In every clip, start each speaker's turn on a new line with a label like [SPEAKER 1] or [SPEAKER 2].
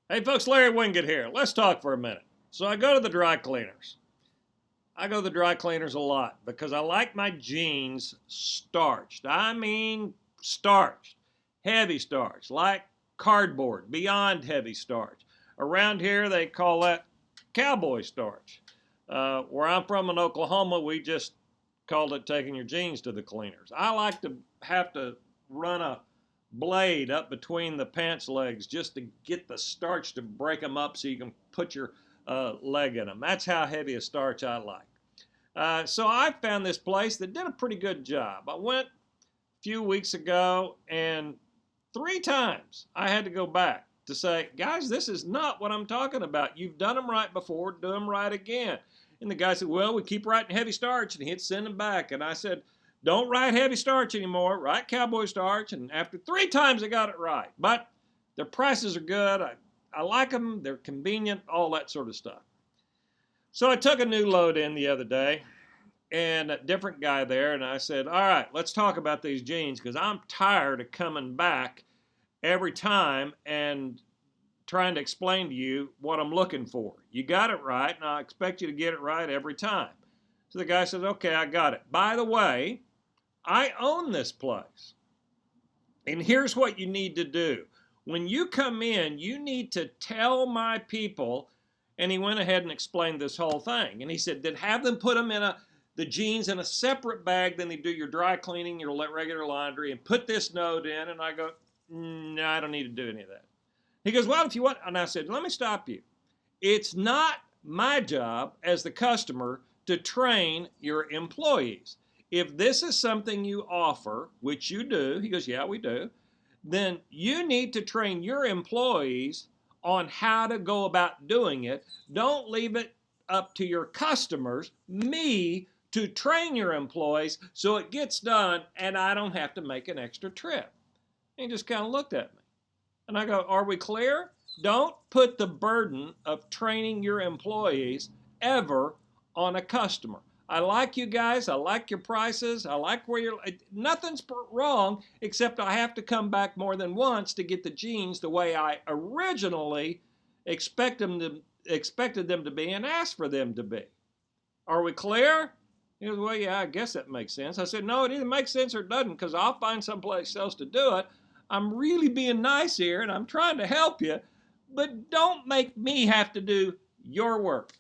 [SPEAKER 1] Hey folks, Larry Winget here. Let's talk for a minute. So I go to the dry cleaners. I go to the dry cleaners a lot because I like my jeans starched. I mean starched, heavy starch, like cardboard, beyond heavy starch. Around here they call that cowboy starch. Where I'm from in Oklahoma, we just called it taking your jeans to the cleaners. I like to have to run a blade up between the pants legs just to get the starch to break them up so you can put your leg in them. That's how heavy a starch I like. So I found this place that did a pretty good job. I went a few weeks ago, and 3 times I had to go back to say, guys, this is not what I'm talking about. You've done them right before, do them right again. And the guy said, well, we keep writing heavy starch, and he'd send them back. And I said, don't write heavy starch anymore, write cowboy starch. And after 3 times, I got it right. But their prices are good. I like them. They're convenient, all that sort of stuff. So I took a new load in the other day, and a different guy there, and I said, all right, let's talk about these jeans, because I'm tired of coming back every time and trying to explain to you what I'm looking for. You got it right, and I expect you to get it right every time. So the guy says, okay, I got it. By the way, I own this place. And here's what you need to do. When you come in, you need to tell my people, and he went ahead and explained this whole thing. And he said, then have them put them in the jeans in a separate bag, then they do your dry cleaning, your regular laundry, and put this note in. And I go, no, I don't need to do any of that. He goes, well, if you want, and I said, let me stop you. It's not my job as the customer to train your employees. If this is something you offer, which you do, he goes, yeah, we do, then you need to train your employees on how to go about doing it. Don't leave it up to your customers, me, to train your employees so it gets done and I don't have to make an extra trip. And he just kind of looked at me. And I go, are we clear? Don't put the burden of training your employees ever on a customer. I like you guys. I like your prices. I like where you're. Nothing's wrong, except I have to come back more than once to get the jeans the way I originally expected them to be and asked for them to be. Are we clear? He goes, well, yeah, I guess that makes sense. I said, no, it either makes sense or it doesn't, because I'll find someplace else to do it. I'm really being nice here, and I'm trying to help you, but don't make me have to do your work.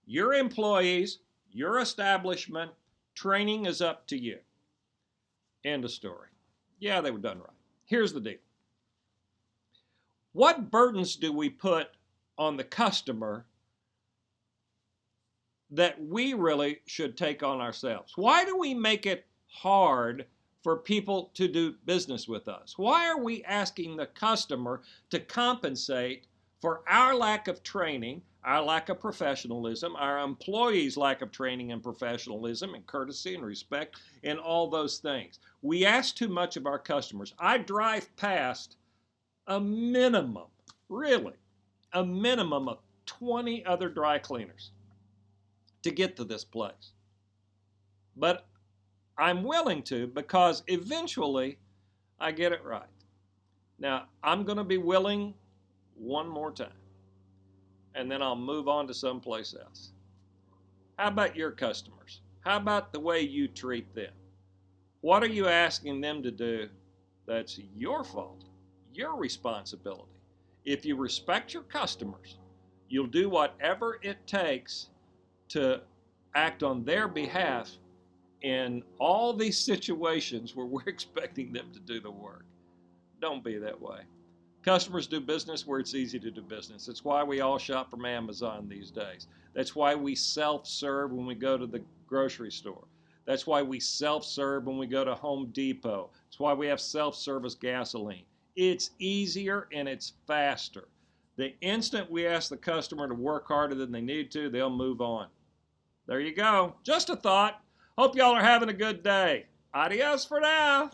[SPEAKER 1] Your employees, your establishment, training is up to you. End of story. Yeah, they were done right. Here's the deal. What burdens do we put on the customer that we really should take on ourselves? Why do we make it hard for people to do business with us? Why are we asking the customer to compensate for our lack of training, our lack of professionalism, our employees' lack of training and professionalism and courtesy and respect and all those things? We ask too much of our customers. I drive past a minimum, really, a minimum of 20 other dry cleaners to get to this place. But I'm willing to, because eventually I get it right. Now, I'm going to be willing one more time, and then I'll move on to someplace else. How about your customers? How about the way you treat them? What are you asking them to do that's your fault, your responsibility? If you respect your customers, you'll do whatever it takes to act on their behalf in all these situations where we're expecting them to do the work. Don't be that way. Customers do business where it's easy to do business. That's why we all shop from Amazon these days. That's why we self-serve when we go to the grocery store. That's why we self-serve when we go to Home Depot. That's why we have self-service gasoline. It's easier and it's faster. The instant we ask the customer to work harder than they need to, they'll move on. There you go. Just a thought. Hope y'all are having a good day. Adios for now.